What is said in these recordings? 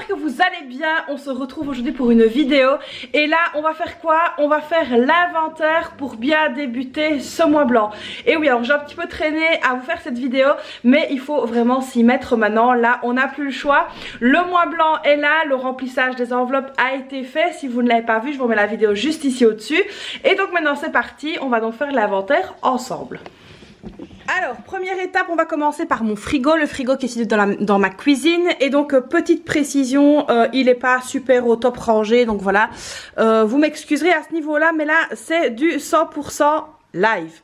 que vous allez bien. On se retrouve aujourd'hui pour une vidéo. Et là on va faire quoi? On va faire l'inventaire pour bien débuter ce mois blanc. Et oui, alors j'ai un petit peu traîné à vous faire cette vidéo, mais il faut vraiment s'y mettre maintenant. Là on n'a plus le choix. Le mois blanc est là, le remplissage des enveloppes a été fait. Si vous ne l'avez pas vu, je vous remets la vidéo juste ici au-dessus. Et donc maintenant c'est parti, on va donc faire l'inventaire ensemble. Alors, première étape, on va commencer par mon frigo, le frigo qui est situé dans ma cuisine. Et donc, petite précision, il n'est pas super au top rangé, donc voilà. Vous m'excuserez à ce niveau-là, mais là, c'est du 100% live.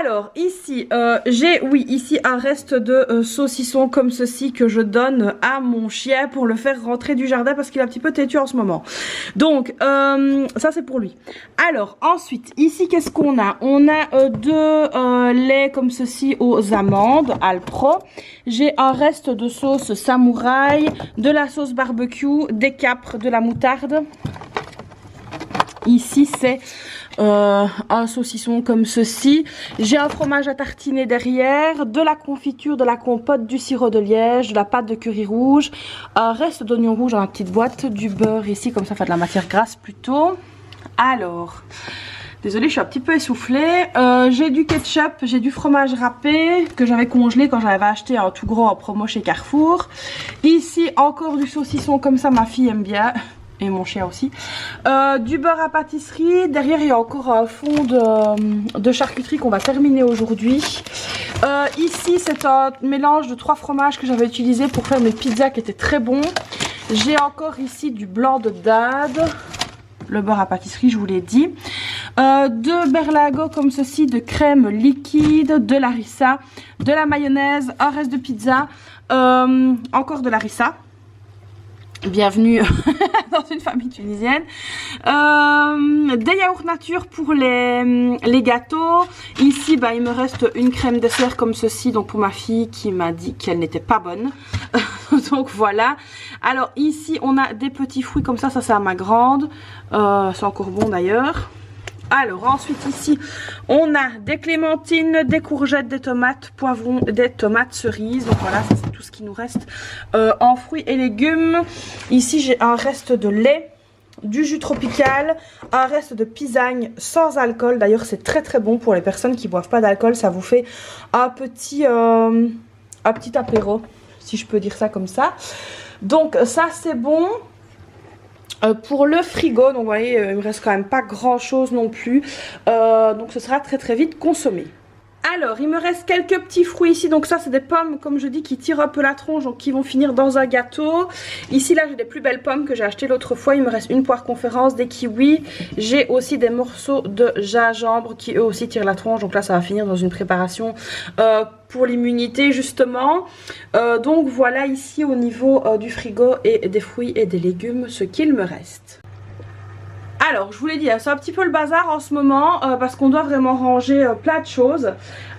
Alors ici j'ai ici un reste de saucisson comme ceci que je donne à mon chien pour le faire rentrer du jardin parce qu'il est un petit peu têtu en ce moment. Donc ça c'est pour lui. Alors ensuite ici qu'est-ce qu'on a? On a deux laits comme ceci aux amandes Alpro. J'ai un reste de sauce samouraï, de la sauce barbecue, des capres, de la moutarde. Ici c'est un saucisson comme ceci. J'ai un fromage à tartiner derrière, de la confiture, de la compote, du sirop de liège, de la pâte de curry rouge, un reste d'oignon rouge dans la petite boîte, du beurre ici, comme ça fait de la matière grasse plutôt. Alors, désolée, je suis un petit peu essoufflée. J'ai du ketchup, j'ai du fromage râpé que j'avais congelé quand j'avais acheté un tout gros en promo chez Carrefour. Ici, encore du saucisson comme ça, ma fille aime bien. Et mon chien aussi. Du beurre à pâtisserie. Derrière, il y a encore un fond de charcuterie qu'on va terminer aujourd'hui. Ici, c'est un mélange de 3 fromages que j'avais utilisé pour faire mes pizzas qui étaient très bons. J'ai encore ici du blanc de dinde. Le beurre à pâtisserie, je vous l'ai dit. De berlingot comme ceci, de crème liquide, de larissa, de la mayonnaise, un reste de pizza, encore de larissa. Bienvenue dans une famille tunisienne. Des yaourts nature pour les gâteaux. Ici, il me reste une crème dessert comme ceci, donc pour ma fille qui m'a dit qu'elle n'était pas bonne. Donc voilà. Alors ici, on a des petits fruits comme ça c'est à ma grande. C'est encore bon d'ailleurs. Alors ensuite ici on a des clémentines, des courgettes, des tomates, poivrons, des tomates cerises. Donc voilà, ça c'est tout ce qui nous reste en fruits et légumes. Ici j'ai un reste de lait, du jus tropical, un reste de pisagne sans alcool. D'ailleurs c'est très très bon pour les personnes qui boivent pas d'alcool. Ça vous fait un petit apéro, si je peux dire ça comme ça. Donc ça c'est bon. Pour le frigo, donc vous voyez, il me reste quand même pas grand chose non plus, donc ce sera très très vite consommé. Alors il me reste quelques petits fruits ici, donc ça c'est des pommes comme je dis qui tirent un peu la tronche, donc qui vont finir dans un gâteau. Ici là j'ai des plus belles pommes que j'ai achetées l'autre fois, il me reste une poire conférence, des kiwis, j'ai aussi des morceaux de gingembre qui eux aussi tirent la tronche, donc là ça va finir dans une préparation pour l'immunité justement. Donc voilà ici au niveau du frigo et des fruits et des légumes ce qu'il me reste. Alors je vous l'ai dit, c'est un petit peu le bazar en ce moment parce qu'on doit vraiment ranger plein de choses.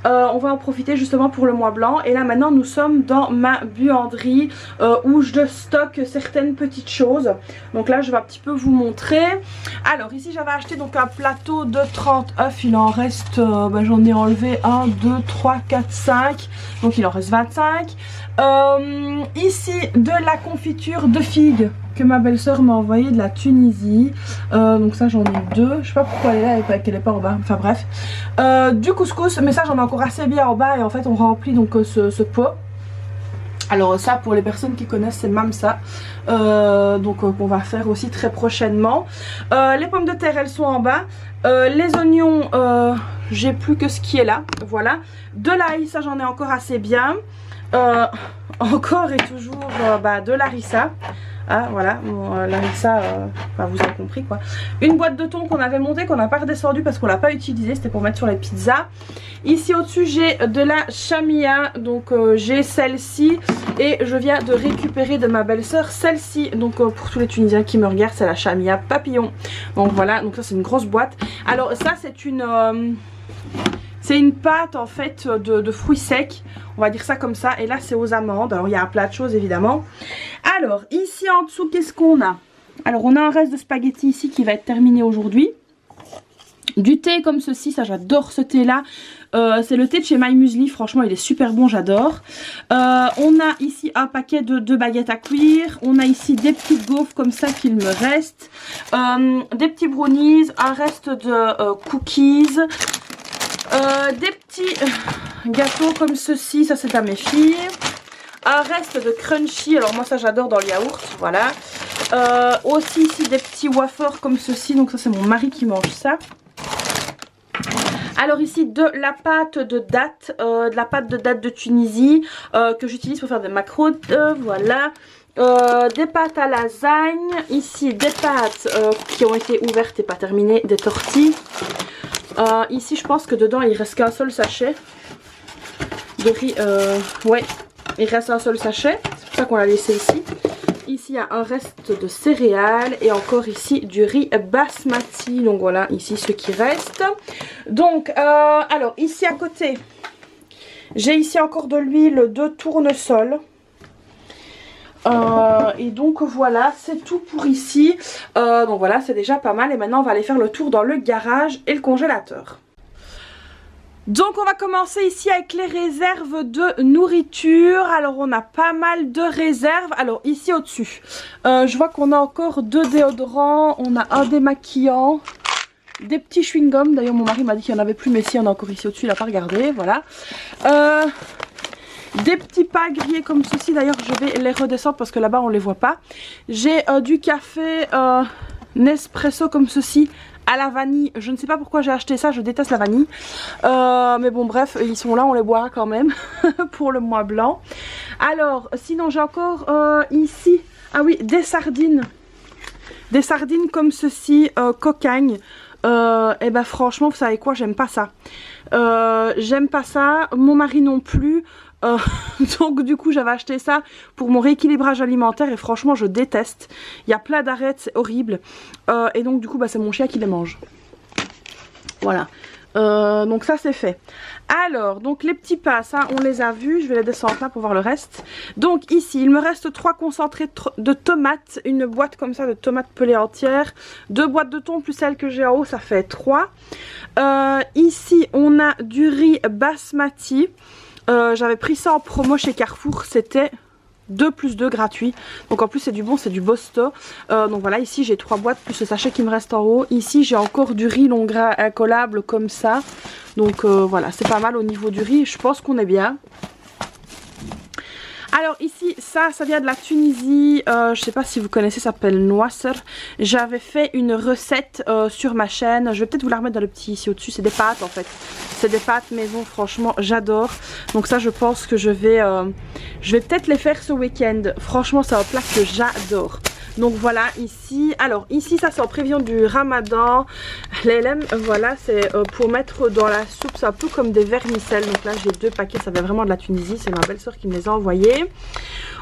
On va en profiter justement pour le mois blanc. Et là maintenant nous sommes dans ma buanderie où je stocke certaines petites choses. Donc là je vais un petit peu vous montrer. Alors ici j'avais acheté donc un plateau de 30 œufs. Il en reste, j'en ai enlevé 1, 2, 3, 4, 5. Donc il en reste 25. Ici de la confiture de figues que ma belle-sœur m'a envoyé de la Tunisie. Donc ça j'en ai 2. Je sais pas pourquoi elle est là et qu'elle est pas en bas. Enfin bref. Du couscous, mais ça j'en ai encore assez bien en bas. Et en fait on remplit donc ce pot. Alors ça pour les personnes qui connaissent c'est Mamsa. Donc on va faire aussi très prochainement. Les pommes de terre elles sont en bas. Les oignons j'ai plus que ce qui est là. Voilà. De l'ail ça j'en ai encore assez bien. Encore et toujours de larissa. Ah voilà, bon, larissa, vous avez compris quoi. Une boîte de thon qu'on avait montée, qu'on n'a pas redescendu parce qu'on l'a pas utilisé, c'était pour mettre sur les pizzas. Ici au dessus j'ai de la chamia, donc j'ai celle-ci. Et je viens de récupérer de ma belle-sœur celle-ci. Donc pour tous les Tunisiens qui me regardent, c'est la chamia papillon. Donc voilà, donc ça c'est une grosse boîte. Alors ça c'est une... c'est une pâte en fait de fruits secs, on va dire ça comme ça. Et là c'est aux amandes, alors il y a un plat de choses évidemment. Alors ici en dessous qu'est-ce qu'on a? Alors on a un reste de spaghetti ici qui va être terminé aujourd'hui. Du thé comme ceci, ça j'adore ce thé là. C'est le thé de chez My Muesli, franchement il est super bon, j'adore. On a ici un paquet de 2 baguettes à cuire. On a ici des petites gaufres comme ça qu'il me reste. Des petits brownies, un reste de cookies. Des petits gâteaux comme ceci, ça c'est à mes filles. Un reste de crunchy, alors moi ça j'adore dans le yaourt, voilà. Aussi ici des petits wafers comme ceci, donc ça c'est mon mari qui mange ça. Alors ici de la pâte de dattes, de Tunisie que j'utilise pour faire des macros, voilà. Des pâtes à lasagne, ici des pâtes qui ont été ouvertes et pas terminées, des tortilles. Ici je pense que dedans il reste qu'un seul sachet de riz, ouais il reste un seul sachet, c'est pour ça qu'on l'a laissé ici. Ici il y a un reste de céréales et encore ici du riz basmati, donc voilà ici ce qui reste. Donc alors ici à côté j'ai ici encore de l'huile de tournesol. Et donc voilà, c'est tout pour ici. Donc voilà, c'est déjà pas mal. Et maintenant on va aller faire le tour dans le garage et le congélateur. Donc on va commencer ici avec les réserves de nourriture. Alors on a pas mal de réserves. Alors ici au-dessus, je vois qu'on a encore 2 déodorants. On a un démaquillant, des petits chewing-gums. D'ailleurs mon mari m'a dit qu'il n'y en avait plus, mais si, il y en a encore ici au-dessus, il n'a pas regardé, voilà. Des petits pas grillés comme ceci, d'ailleurs je vais les redescendre parce que là-bas on les voit pas. J'ai du café Nespresso comme ceci à la vanille. Je ne sais pas pourquoi j'ai acheté ça, je déteste la vanille. Mais bon bref, ils sont là, on les boira quand même pour le mois blanc. Alors sinon j'ai encore ici, ah oui, des sardines. Des sardines comme ceci, cocagne. Et ben franchement vous savez quoi, j'aime pas ça. J'aime pas ça, mon mari non plus. Donc du coup j'avais acheté ça pour mon rééquilibrage alimentaire et franchement je déteste. Il y a plein d'arêtes, c'est horrible. Et donc du coup bah, c'est mon chien qui les mange. Voilà. Donc ça c'est fait. Alors donc les petits pas, ça on les a vus. Je vais les descendre là pour voir le reste. Donc ici il me reste 3 concentrés de tomates. Une boîte comme ça de tomates pelées entières. 2 boîtes de thon plus celle que j'ai en haut, ça fait 3. Ici on a du riz basmati. J'avais pris ça en promo chez Carrefour, c'était 2 plus 2 gratuit. Donc en plus c'est du bon, c'est du Bosto. Donc voilà, ici j'ai 3 boîtes plus le sachet qui me reste en haut. Ici j'ai encore du riz long gras incollable comme ça. Donc voilà, c'est pas mal au niveau du riz, je pense qu'on est bien. Alors ici, ça vient de la Tunisie, je sais pas si vous connaissez, ça s'appelle Noisser. J'avais fait une recette sur ma chaîne, je vais peut-être vous la remettre dans le petit ici au-dessus, c'est des pâtes en fait. C'est des pâtes maison, franchement j'adore. Donc ça je pense que je vais peut-être les faire ce week-end. Franchement c'est un plat que j'adore. Donc voilà ici, alors ici ça c'est en prévision du ramadan. Les LM, voilà, c'est pour mettre dans la soupe, c'est un peu comme des vermicelles. Donc là j'ai 2 paquets, ça vient vraiment de la Tunisie, c'est ma belle-sœur qui me les a envoyés.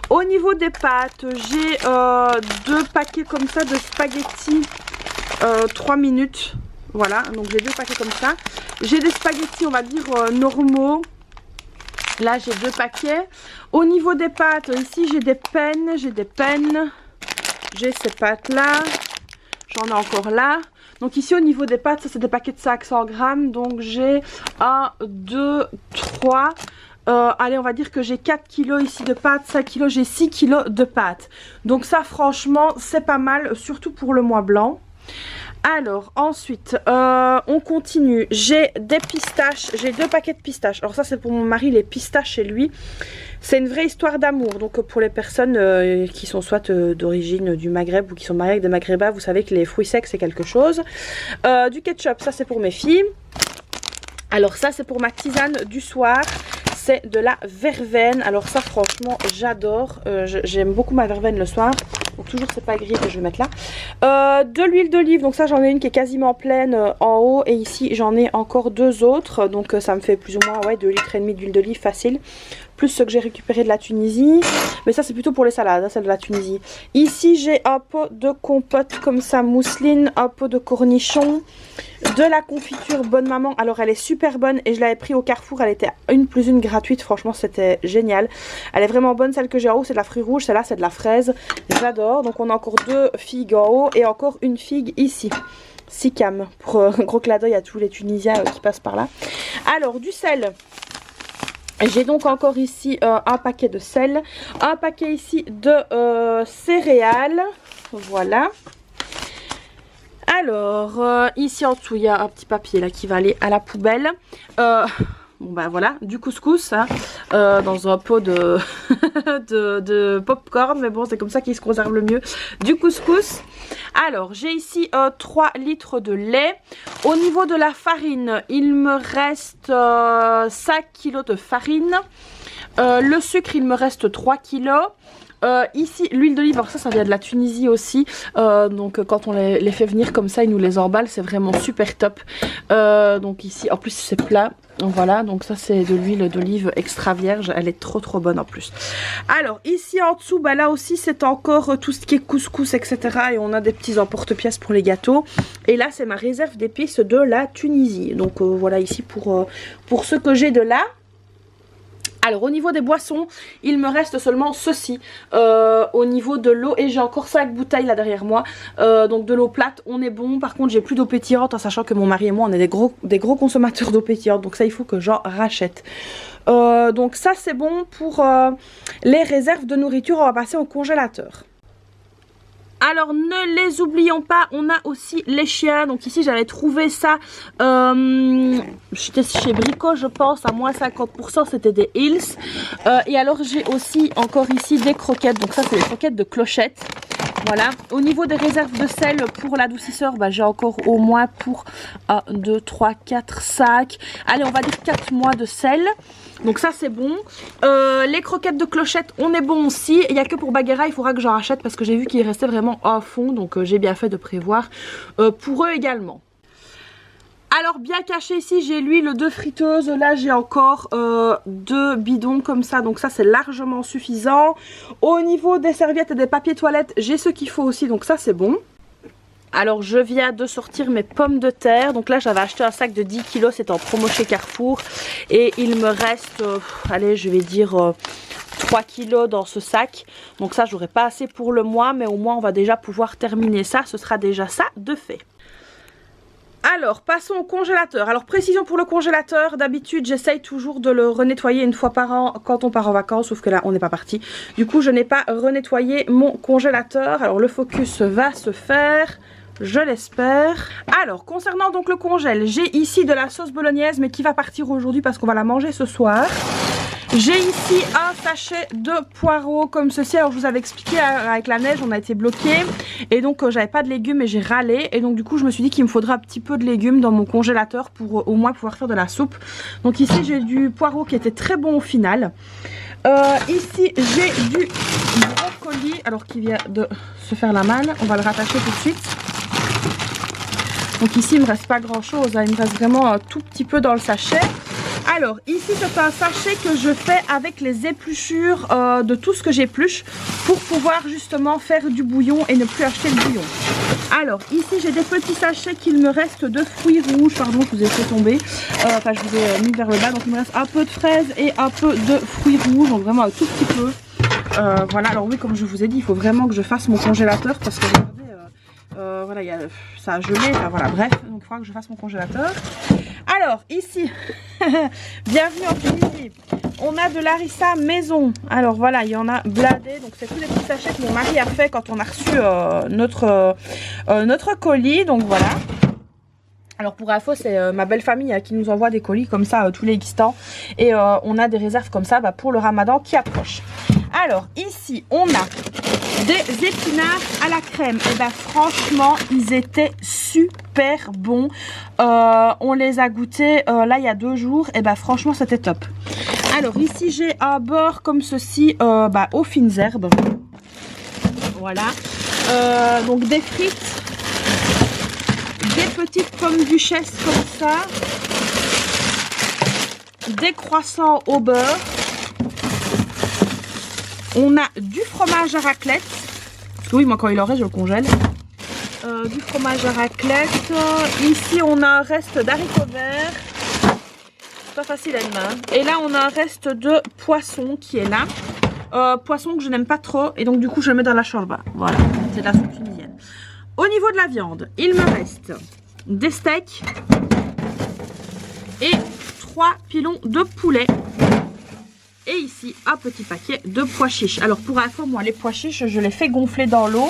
Au niveau des pâtes, j'ai 2 paquets comme ça de spaghettis 3 minutes. Voilà, donc j'ai 2 paquets comme ça. J'ai des spaghettis on va dire normaux. Là j'ai 2 paquets. Au niveau des pâtes, ici j'ai des pennes, j'ai ces pâtes là, j'en ai encore là. Donc ici au niveau des pâtes, ça c'est des paquets de 500 grammes. Donc j'ai 1, 2, 3. Allez on va dire que j'ai 4 kilos ici de pâtes, 5 kilos, j'ai 6 kilos de pâtes. Donc ça franchement c'est pas mal, surtout pour le mois blanc. Alors ensuite on continue, j'ai des pistaches, j'ai 2 paquets de pistaches. Alors ça c'est pour mon mari, les pistaches chez lui. C'est une vraie histoire d'amour, donc pour les personnes qui sont soit d'origine du Maghreb ou qui sont mariées avec des Maghrébins, vous savez que les fruits secs c'est quelque chose. Du ketchup, ça c'est pour mes filles. Alors ça c'est pour ma tisane du soir. C'est de la verveine, alors ça franchement j'adore, j'aime beaucoup ma verveine le soir. Donc toujours c'est pas grillé que je vais mettre là. De l'huile d'olive, donc ça j'en ai une qui est quasiment pleine en haut. Et ici j'en ai encore 2 autres, donc ça me fait plus ou moins 2,5 litres d'huile d'olive facile. Plus ce que j'ai récupéré de la Tunisie. Mais ça c'est plutôt pour les salades, hein, celle de la Tunisie. Ici j'ai un pot de compote comme ça mousseline, un pot de cornichons. De la confiture Bonne Maman, alors elle est super bonne et je l'avais pris au Carrefour, elle était 1 plus 1 gratuite, franchement c'était génial. Elle est vraiment bonne, celle que j'ai en haut c'est de la fruit rouge, celle-là c'est de la fraise, j'adore. Donc on a encore 2 figues en haut et encore une figue ici. Sicam, pour un gros clin d'œil à tous les Tunisiens qui passent par là. Alors du sel, j'ai donc encore ici un paquet de sel, un paquet ici de céréales, voilà. Alors ici en dessous il y a un petit papier là qui va aller à la poubelle. Bon ben voilà, du couscous hein, dans un pot de, de popcorn, mais bon c'est comme ça qu'il se conserve le mieux, du couscous. Alors j'ai ici 3 litres de lait. Au niveau de la farine, il me reste 5 kg de farine. Le sucre il me reste 3 kg. Ici l'huile d'olive, alors ça vient de la Tunisie aussi, donc quand on les fait venir comme ça ils nous les emballent, c'est vraiment super top. Donc ici en plus c'est plat, voilà, donc ça c'est de l'huile d'olive extra vierge, elle est trop bonne en plus. Alors ici en dessous, bah là aussi c'est encore tout ce qui est couscous etc, et on a des petits emporte-pièces pour les gâteaux, et là c'est ma réserve d'épices de la Tunisie, donc voilà ici pour ce que j'ai de là. Alors au niveau des boissons, il me reste seulement ceci. Au niveau de l'eau, et j'ai encore 5 bouteilles là derrière moi, donc de l'eau plate, on est bon. Par contre j'ai plus d'eau pétillante, en sachant que mon mari et moi on est des gros consommateurs d'eau pétillante, donc ça il faut que j'en rachète. Donc ça c'est bon pour les réserves de nourriture. On va passer au congélateur. Alors ne les oublions pas, on a aussi les chiens. Donc ici j'avais trouvé ça, j'étais chez Brico je pense, à moins 50%, c'était des Hills. Et alors j'ai aussi encore ici des croquettes, donc ça c'est des croquettes de clochette. Voilà, au niveau des réserves de sel pour l'adoucisseur, bah, j'ai encore au moins pour 1, 2, 3, 4, 5, allez on va dire 4 mois de sel. Donc ça c'est bon. Les croquettes de clochette, on est bon aussi. Il n'y a que pour Baguera, il faudra que j'en rachète parce que j'ai vu qu'il restait vraiment à fond. Donc j'ai bien fait de prévoir pour eux également. Alors bien caché ici, j'ai l'huile de friteuse. Là j'ai encore 2 bidons comme ça. Donc ça c'est largement suffisant. Au niveau des serviettes et des papiers toilettes, j'ai ce qu'il faut aussi. Donc ça c'est bon. Alors je viens de sortir mes pommes de terre. Donc là j'avais acheté un sac de 10 kg, c'est en promo chez Carrefour. Et il me reste, allez je vais dire 3 kg dans ce sac. Donc ça j'aurai pas assez pour le mois, mais au moins on va déjà pouvoir terminer ça. Ce sera déjà ça de fait. Alors passons au congélateur. Alors précision pour le congélateur, d'habitude j'essaye toujours de le renettoyer une fois par an quand on part en vacances, sauf que là on n'est pas parti. Du coup je n'ai pas renettoyé mon congélateur. Alors le focus va se faire, je l'espère. Alors concernant donc le congèle, j'ai ici de la sauce bolognaise mais qui va partir aujourd'hui parce qu'on va la manger ce soir. J'ai ici un sachet de poireaux comme ceci. Alors je vous avais expliqué, avec la neige on a été bloqué et donc j'avais pas de légumes et j'ai râlé, et donc du coup je me suis dit qu'il me faudrait un petit peu de légumes dans mon congélateur pour au moins pouvoir faire de la soupe. Donc ici j'ai du poireau qui était très bon au final. Ici j'ai du brocoli, alors qui vient de se faire la malle, on va le rattacher tout de suite. Donc ici il me reste pas grand chose, hein. Il me reste vraiment un tout petit peu dans le sachet. Alors ici c'est un sachet que je fais avec les épluchures de tout ce que j'épluche pour pouvoir justement faire du bouillon et ne plus acheter le bouillon. Alors ici j'ai des petits sachets qu'il me reste de fruits rouges, pardon je vous ai fait tomber, enfin je vous ai mis vers le bas, donc il me reste un peu de fraises et un peu de fruits rouges, donc vraiment un tout petit peu. Voilà, alors oui comme je vous ai dit il faut vraiment que je fasse mon congélateur parce que regardez, voilà, ça a gelé, enfin voilà bref, donc il faudra que je fasse mon congélateur. Alors ici, bienvenue en Tunisie, on a de l'harissa maison. Alors voilà, il y en a bladé, donc c'est tous les petits sachets que mon mari a fait quand on a reçu notre colis, donc voilà. Alors pour info c'est ma belle famille qui nous envoie des colis comme ça tous les X temps, et on a des réserves comme ça pour le ramadan qui approche. Alors ici on a des épinards à la crème, et ben franchement ils étaient super bons. On les a goûtés là il y a 2 jours, et ben franchement c'était top. Alors ici j'ai un beurre comme ceci aux fines herbes, voilà. Donc des frites, des petites pommes duchesse comme ça, des croissants au beurre. On a du fromage à raclette. Parce que oui, moi quand il en reste, je le congèle. Du fromage à raclette. Ici, on a un reste d'haricots verts. C'est pas facile à une main. Et là, on a un reste de poisson qui est là. Poisson que je n'aime pas trop. Et donc, du coup, je le mets dans la chorba. Voilà, c'est de la soupe tunisienne. Au niveau de la viande, il me reste des steaks et 3 pilons de poulet. Et ici, un petit paquet de pois chiches. Alors pour info, moi les pois chiches, je les fais gonfler dans l'eau.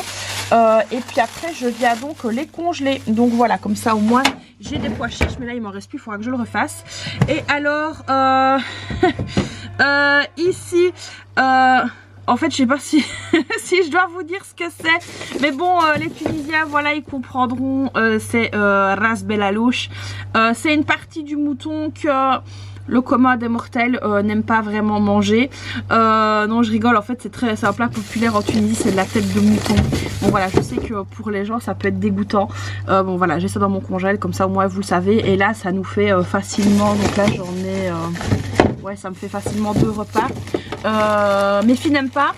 Et puis après, je viens donc les congeler. Donc voilà, comme ça au moins, j'ai des pois chiches. Mais là, il m'en reste plus, il faudra que je le refasse. Et alors, ici, en fait, je sais pas si, si je dois vous dire ce que c'est. Mais bon, les Tunisiens, voilà, ils comprendront. C'est Ras Belalouche. C'est une partie du mouton que le commun des mortels n'aime pas vraiment manger. Non, je rigole, en fait c'est un plat populaire en Tunisie, c'est de la tête de mouton. Bon voilà, je sais que pour les gens ça peut être dégoûtant. Bon voilà, j'ai ça dans mon congèle, comme ça au moins vous le savez. Et là ça nous fait facilement, donc là j'en ai, ouais ça me fait facilement 2 repas. Mes filles n'aiment pas.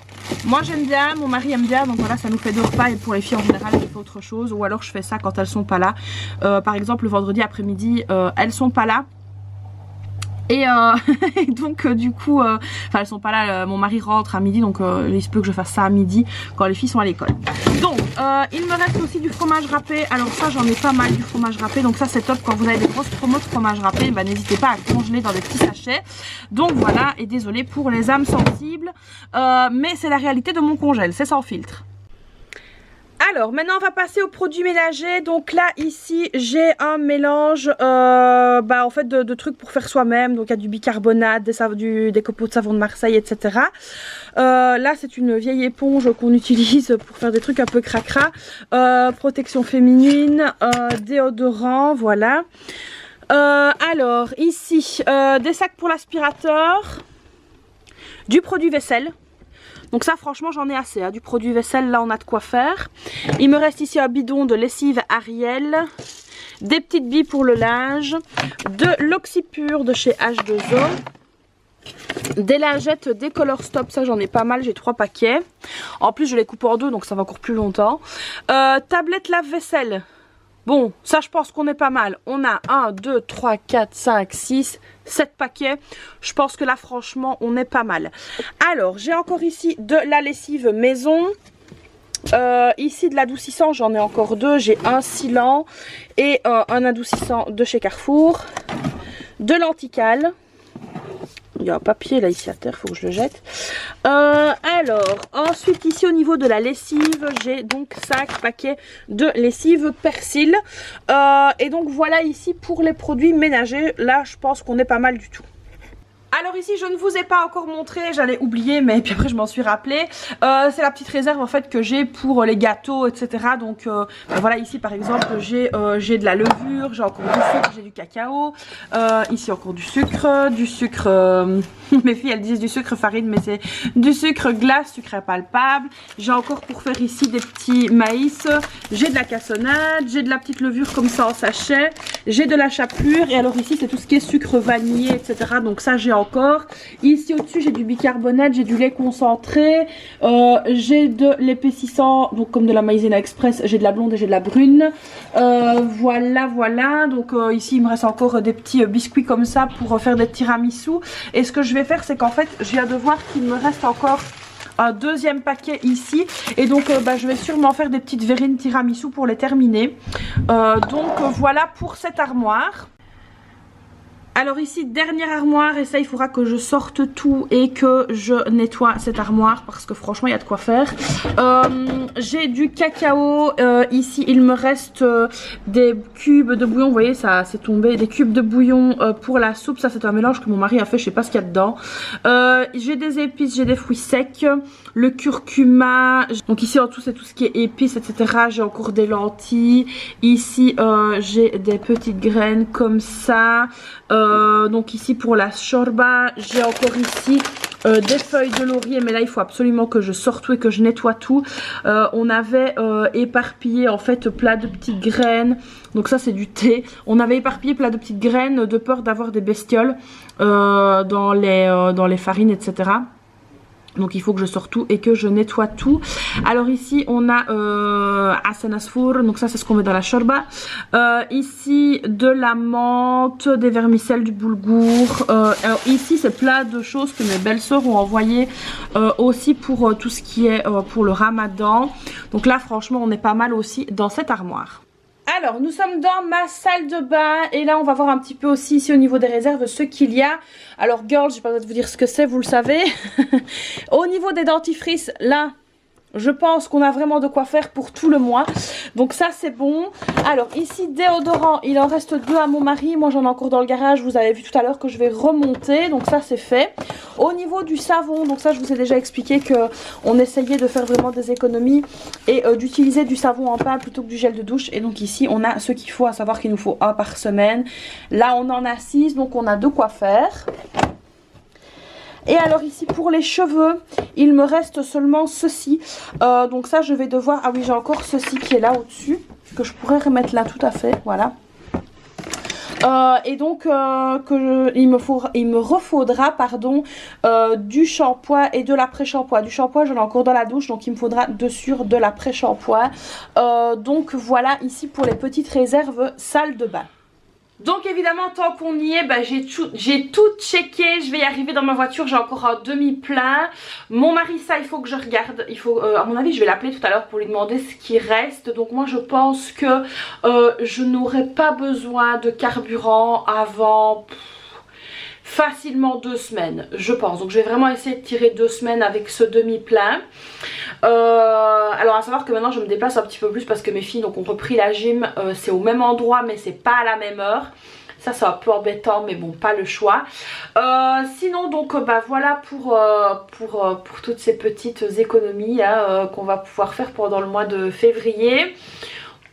Moi j'aime bien, mon mari aime bien, donc voilà ça nous fait 2 repas. Et pour les filles en général je fais autre chose, ou alors je fais ça quand elles sont pas là. Par exemple le vendredi après-midi, elles sont pas là. Et donc du coup, enfin elles sont pas là, mon mari rentre à midi, donc il se peut que je fasse ça à midi quand les filles sont à l'école. Donc il me reste aussi du fromage râpé. Alors ça j'en ai pas mal du fromage râpé, donc ça c'est top quand vous avez des grosses promos de fromage râpé, bah, n'hésitez pas à congeler dans des petits sachets. Donc voilà, et désolé pour les âmes sensibles, mais c'est la réalité de mon congèle, c'est sans filtre. Alors maintenant on va passer aux produits ménagers. Donc là ici j'ai un mélange en fait de trucs pour faire soi-même. Donc il y a du bicarbonate, des copeaux de savon de Marseille, etc. Là c'est une vieille éponge qu'on utilise pour faire des trucs un peu cracra. Protection féminine, déodorant, voilà. Alors ici des sacs pour l'aspirateur, du produit vaisselle. Donc ça franchement j'en ai assez, hein. Du produit vaisselle là on a de quoi faire. Il me reste ici un bidon de lessive Ariel, des petites billes pour le linge, de l'oxypure de chez H2O, des lingettes Décolor Stop, ça j'en ai pas mal, j'ai 3 paquets. En plus je les coupe en 2 donc ça va encore plus longtemps. Tablette lave-vaisselle. Bon, ça je pense qu'on est pas mal. On a 1, 2, 3, 4, 5, 6, 7 paquets. Je pense que là franchement on est pas mal. Alors j'ai encore ici de la lessive maison. Ici de l'adoucissant, j'en ai encore 2. J'ai un silant et un adoucissant de chez Carrefour. De l'anticale. Il y a un papier là ici à terre, il faut que je le jette. Alors, ensuite ici au niveau de la lessive, j'ai donc 5 paquets de lessive persil. Et donc voilà ici pour les produits ménagers. Là je pense qu'on est pas mal du tout. Alors ici je ne vous ai pas encore montré, j'allais oublier mais puis après je m'en suis rappelé. C'est la petite réserve en fait que j'ai pour les gâteaux etc. Donc voilà ici par exemple j'ai de la levure, j'ai encore du sucre, j'ai du cacao. Ici encore du sucre, mes filles elles disent du sucre farine mais c'est du sucre glace, sucre impalpable. J'ai encore pour faire ici des petits maïs, j'ai de la cassonade, j'ai de la petite levure comme ça en sachet, j'ai de la chapelure et alors ici c'est tout ce qui est sucre vanillé etc. Donc ça j'ai encore. Ici au-dessus j'ai du bicarbonate, j'ai du lait concentré, j'ai de l'épaississant, donc comme de la maïzena express, j'ai de la blonde et j'ai de la brune. Voilà. Donc ici il me reste encore des petits biscuits comme ça pour faire des tiramisu. Et ce que je vais faire c'est qu'en fait je viens de voir qu'il me reste encore un deuxième paquet ici et donc je vais sûrement faire des petites verrines tiramisu pour les terminer. Donc voilà pour cette armoire. Alors ici dernière armoire et ça il faudra que je sorte tout et que je nettoie cette armoire parce que franchement il y a de quoi faire. J'ai du cacao, ici il me reste des cubes de bouillon, vous voyez ça c'est tombé, des cubes de bouillon pour la soupe, ça c'est un mélange que mon mari a fait, je sais pas ce qu'il y a dedans. J'ai des épices, j'ai des fruits secs, le curcuma, donc ici en tout c'est tout ce qui est épices etc. J'ai encore des lentilles, ici j'ai des petites graines comme ça. Donc ici pour la shorba, j'ai encore ici des feuilles de laurier, mais là il faut absolument que je sorte tout et que je nettoie tout. On avait éparpillé en fait plein de petites graines, donc ça c'est du thé. On avait éparpillé plein de petites graines de peur d'avoir des bestioles dans les farines etc. Donc il faut que je sorte tout et que je nettoie tout. Alors ici on a Hassan Asfour, donc ça c'est ce qu'on met dans la shorba. Ici de la menthe, des vermicelles, du boulgour. Alors ici c'est plein de choses que mes belles-sœurs ont envoyé aussi pour tout ce qui est pour le ramadan. Donc là franchement on est pas mal aussi dans cette armoire. Alors, nous sommes dans ma salle de bain et là, on va voir un petit peu aussi ici au niveau des réserves ce qu'il y a. Alors, girls, je n'ai pas besoin de vous dire ce que c'est, vous le savez. Au niveau des dentifrices, là, je pense qu'on a vraiment de quoi faire pour tout le mois. Donc ça, c'est bon. Alors, ici, déodorant, il en reste 2 à mon mari. Moi, j'en ai encore dans le garage. Vous avez vu tout à l'heure que je vais remonter. Donc ça, c'est fait. Au niveau du savon, donc ça, je vous ai déjà expliqué qu'on essayait de faire vraiment des économies et d'utiliser du savon en pain plutôt que du gel de douche. Et donc ici, on a ce qu'il faut, à savoir qu'il nous faut 1 par semaine. Là, on en a 6, donc on a de quoi faire. Et alors ici pour les cheveux, il me reste seulement ceci. Donc ça je vais devoir... Ah oui, j'ai encore ceci qui est là au-dessus, que je pourrais remettre là tout à fait, voilà. Et donc il me refaudra pardon du shampoing et de l'après-shampoing. Du shampoing j'en ai encore dans la douche, donc il me faudra dessus de l'après-shampoing. Donc voilà ici pour les petites réserves salle de bain. Donc évidemment tant qu'on y est, bah, j'ai tout checké, je vais y arriver dans ma voiture, j'ai encore un demi-plein. Mon mari, ça il faut que je regarde, il faut, à mon avis je vais l'appeler tout à l'heure pour lui demander ce qui reste. Donc moi je pense que je n'aurai pas besoin de carburant avant... facilement 2 semaines, je pense. Donc je vais vraiment essayer de tirer 2 semaines avec ce demi-plein. Alors à savoir que maintenant je me déplace un petit peu plus parce que mes filles donc, ont repris la gym. C'est au même endroit mais c'est pas à la même heure. Ça c'est un peu embêtant mais bon, pas le choix. Sinon donc bah voilà pour toutes ces petites économies hein, qu'on va pouvoir faire pendant le mois de février.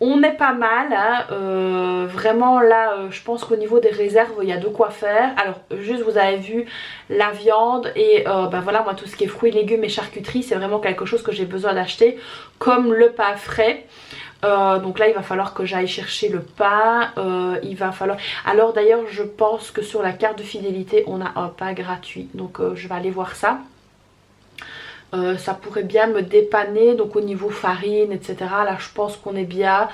On est pas mal, hein. Vraiment là je pense qu'au niveau des réserves il y a de quoi faire. Alors juste vous avez vu la viande et bah voilà moi tout ce qui est fruits, légumes et charcuterie c'est vraiment quelque chose que j'ai besoin d'acheter comme le pain frais. Donc là il va falloir que j'aille chercher le pain, il va falloir... Alors d'ailleurs je pense que sur la carte de fidélité on a un pain gratuit donc je vais aller voir ça. Ça pourrait bien me dépanner donc au niveau farine etc, là je pense qu'on est bien.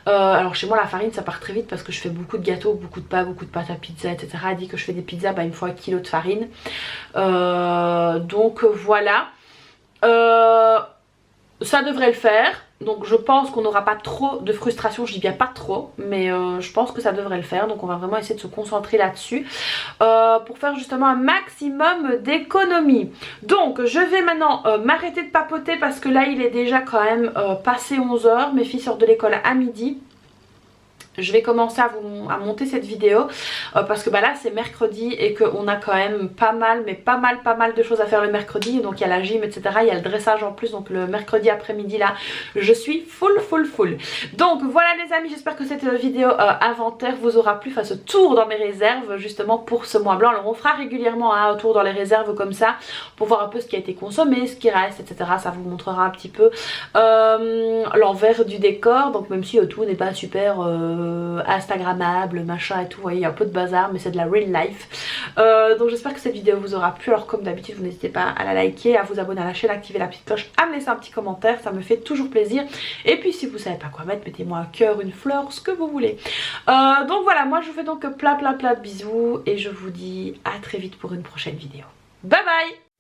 Alors chez moi la farine ça part très vite parce que je fais beaucoup de gâteaux, beaucoup de pain, beaucoup de pâte à pizza etc. Elle dit que je fais des pizzas, bah il me faut 1 kilo de farine. Donc voilà, ça devrait le faire. Donc je pense qu'on n'aura pas trop de frustration, je dis bien pas trop, mais je pense que ça devrait le faire. Donc on va vraiment essayer de se concentrer là-dessus pour faire justement un maximum d'économies. Donc je vais maintenant m'arrêter de papoter parce que là il est déjà quand même passé 11 h. Mes filles sortent de l'école à midi. Je vais commencer à monter cette vidéo parce que bah là c'est mercredi et qu'on a quand même pas mal de choses à faire le mercredi. Donc il y a la gym etc, il y a le dressage en plus, donc le mercredi après-midi là je suis full. Donc voilà les amis, j'espère que cette vidéo inventaire vous aura plu, enfin ce tour dans mes réserves justement pour ce mois blanc. Alors on fera régulièrement un tour dans les réserves comme ça pour voir un peu ce qui a été consommé, ce qui reste etc. Ça vous montrera un petit peu l'envers du décor, donc même si tout n'est pas super instagrammable machin et tout, vous voyez il y a un peu de bazar mais c'est de la real life. Donc j'espère que cette vidéo vous aura plu. Alors comme d'habitude vous n'hésitez pas à la liker, à vous abonner à la chaîne, activer la petite cloche, à me laisser un petit commentaire, ça me fait toujours plaisir. Et puis si vous savez pas quoi mettre, mettez-moi un cœur, une fleur, ce que vous voulez. Donc voilà, moi je vous fais donc plein de bisous et je vous dis à très vite pour une prochaine vidéo. Bye bye.